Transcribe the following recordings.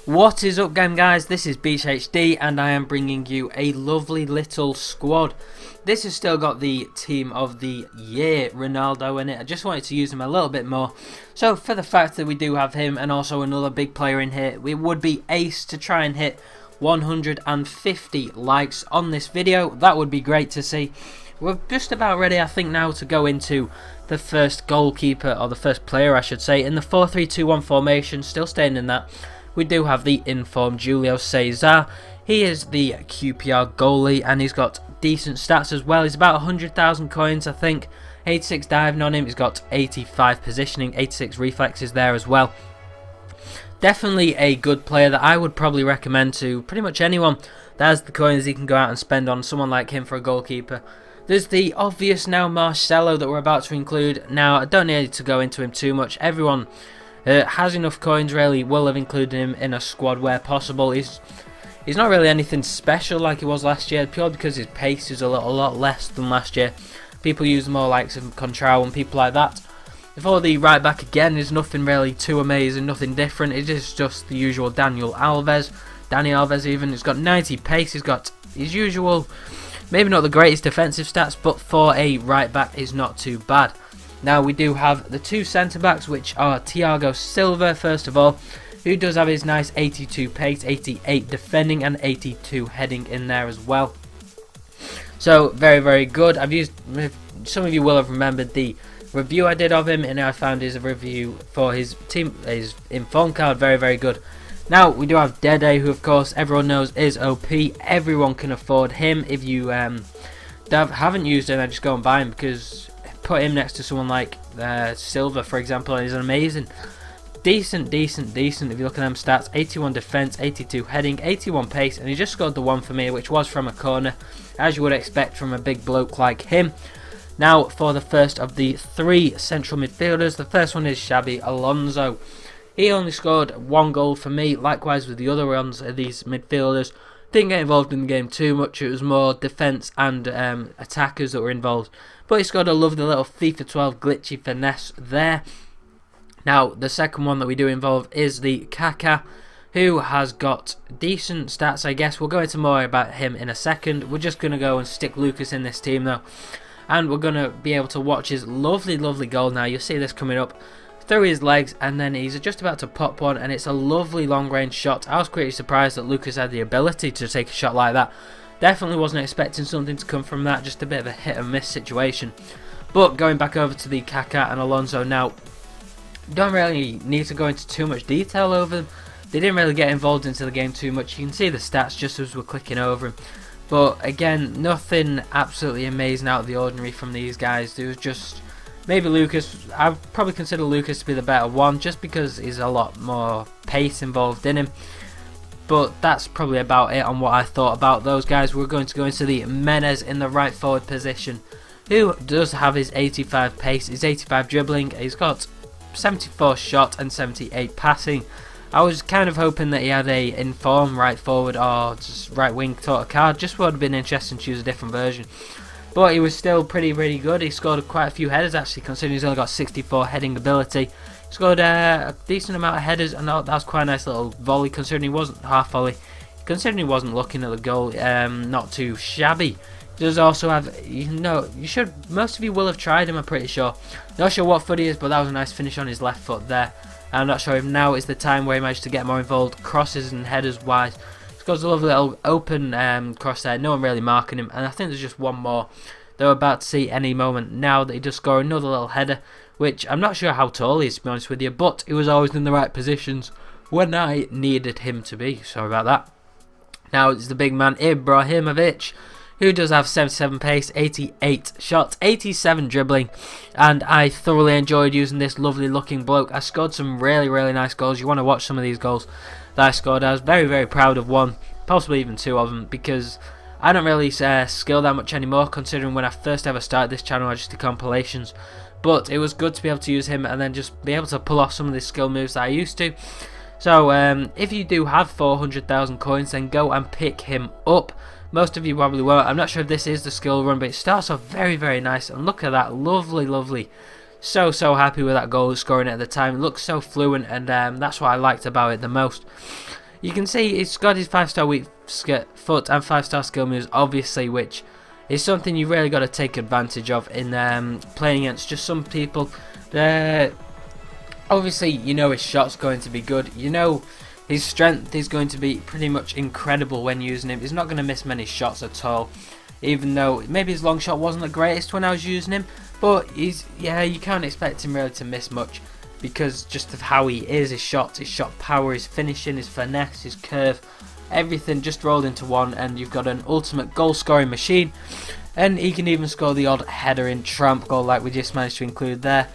What is up game guys, this is Beach HD and I am bringing you a lovely little squad. This has still got the team of the year Ronaldo in it. I just wanted to use him a little bit more. So for the fact that we do have him and also another big player in here, it would be ace to try and hit 150 likes on this video. That would be great to see. We're just about ready I think now to go into the first goalkeeper, or the first player I should say, in the 4-3-2-1 formation, still staying in that. We do have the informed Julio Cesar. He is the QPR goalie and he's got decent stats as well. He's about 100,000 coins I think, 86 diving on him, he's got 85 positioning, 86 reflexes there as well. Definitely a good player that I would probably recommend to pretty much anyone that has the coins he can go out and spend on someone like him for a goalkeeper. There's the obvious now Marcelo that we're about to include. Now I don't need to go into him too much, everyone has enough coins really, will have included him in a squad where possible. He's not really anything special like he was last year, purely because his pace is a lot less than last year. People use more likes of Contrao and people like that. For the right back again, there's nothing really too amazing, nothing different. It is just the usual Dani Alves even. He's got 90 pace, he's got his usual, maybe not the greatest defensive stats, but for a right back is not too bad. Now we do have the two centre backs, which are Thiago Silva first of all, who does have his nice 82 pace, 88 defending and 82 heading in there as well. So very good. I've used, some of you will have remembered the review I did of him, and I found his review for his team, his inform card, very good. Now we do have Dede, who of course everyone knows is OP. Everyone can afford him. If you haven't used him, then just go and buy him, because put him next to someone like Silva for example, and he's an amazing, decent if you look at them stats. 81 defense, 82 heading, 81 pace, and he just scored the one for me, which was from a corner, as you would expect from a big bloke like him. Now for the first of the three central midfielders, the first one is Xabi Alonso. He only scored one goal for me, likewise with the other ones of these midfielders. Didn't get involved in the game too much, it was more defence and attackers that were involved. But he scored a lovely little FIFA 12 glitchy finesse there. Now the second one that we do involve is the Kaká, who has got decent stats I guess. We'll go into more about him in a second. We're just going to go and stick Lucas in this team though. And we're going to be able to watch his lovely goal now. You'll see this coming up through his legs, and then he's just about to pop one, and it's a lovely long range shot. I was pretty surprised that Lucas had the ability to take a shot like that. Definitely wasn't expecting something to come from that, just a bit of a hit and miss situation. But going back over to the Kaká and Alonso now, don't really need to go into too much detail over them. They didn't really get involved into the game too much. You can see the stats just as we're clicking over them. But again, nothing absolutely amazing out of the ordinary from these guys. There was just maybe Lucas. I would probably consider Lucas to be the better one, just because he's a lot more pace involved in him. But that's probably about it on what I thought about those guys. We're going to go into the Menez in the right forward position, who does have his 85 pace, his 85 dribbling. He's got 74 shot and 78 passing. I was kind of hoping that he had a inform right forward or just right wing sort of card. Just would have been interesting to choose a different version. But he was still pretty good. He scored quite a few headers actually, considering he's only got 64 heading ability. He scored a decent amount of headers, and that was quite a nice little volley, considering he wasn't half volley. Considering he wasn't looking at the goal, not too shabby. He does also have, most of you will have tried him, I'm pretty sure. Not sure what foot he is, but that was a nice finish on his left foot there. I'm not sure if now is the time where he managed to get more involved, crosses and headers wise. Scores a lovely little open cross there, no one really marking him, and I think there's just one more that we're about to see any moment now, that he does score another little header, which I'm not sure how tall he is to be honest with you, but he was always in the right positions when I needed him to be. Sorry about that. Now it's the big man Ibrahimvoic, who does have 77 pace, 88 shots, 87 dribbling, and I thoroughly enjoyed using this lovely looking bloke. I scored some really nice goals. You want to watch some of these goals that I scored. I was very proud of one, possibly even two of them, because I don't really skill that much anymore, considering when I first ever started this channel I just did compilations. But it was good to be able to use him and then just be able to pull off some of the skill moves that I used to. So if you do have 400,000 coins, then go and pick him up. Most of you probably won't. I'm not sure if this is the skill run, but it starts off very nice, and look at that, lovely. So happy with that goal scoring at the time. It looks so fluent, and that's what I liked about it the most. You can see he's got his 5-star weak foot and 5-star skill moves, obviously, which is something you really got to take advantage of in playing against just some people. Obviously, you know his shot's going to be good. You know his strength is going to be pretty much incredible when using him. He's not going to miss many shots at all, even though maybe his long shot wasn't the greatest when I was using him. But you can't expect him really to miss much, because just of how he is, his shot power, his finishing, his finesse, his curve, everything just rolled into one, and you've got an ultimate goal scoring machine. And he can even score the odd header in tramp goal like we just managed to include there.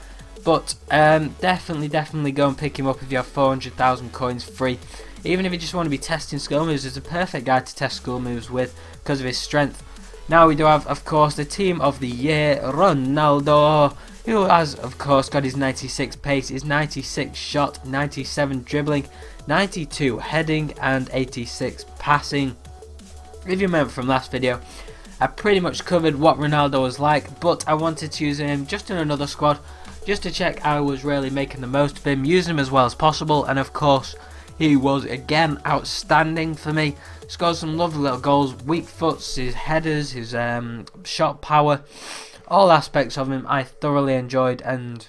But definitely go and pick him up if you have 400,000 coins free. Even if you just want to be testing skill moves, it's a perfect guy to test skill moves with because of his strength. Now we do have, of course, the team of the year, Ronaldo, who has, of course, got his 96 pace, his 96 shot, 97 dribbling, 92 heading, and 86 passing. If you remember from last video, I pretty much covered what Ronaldo was like, but I wanted to use him just in another squad, just to check I was really making the most of him, using him as well as possible, and of course, he was again outstanding for me. Scored some lovely little goals, weak foots, his headers, his shot power, all aspects of him I thoroughly enjoyed, and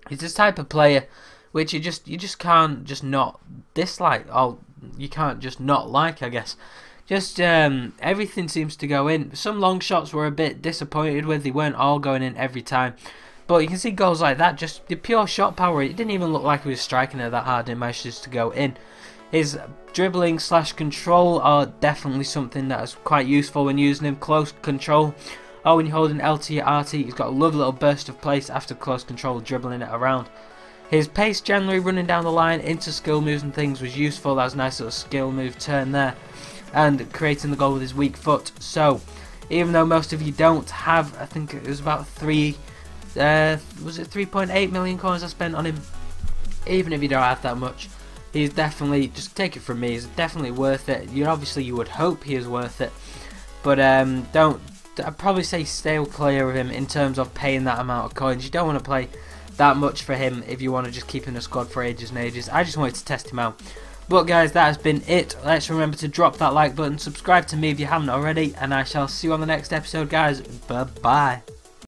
he's this type of player which you just can't just not dislike, or you can't just not like, I guess. Just everything seems to go in. Some long shots were a bit disappointed with, they weren't all going in every time. But you can see goals like that, just the pure shot power, it didn't even look like he was striking it that hard, and it managed to go in. His dribbling / control are definitely something that is quite useful when using him. Close control, or when you're holding LT or RT, he's got a lovely little burst of pace after close control, dribbling it around. His pace generally running down the line into skill moves and things was useful. That was a nice little skill move turn there, and creating the goal with his weak foot. So even though most of you don't have, I think it was about 3.8 million coins I spent on him, even if you don't have that much, he's definitely, just take it from me, he's definitely worth it. You would hope he is worth it, but I'd probably say stay clear of him in terms of paying that amount of coins. You don't want to play that much for him if you want to just keep in the squad for ages and ages. I just wanted to test him out. But guys, that has been it. Let's remember to drop that like button, subscribe to me if you haven't already, and I shall see you on the next episode, guys. Bye bye.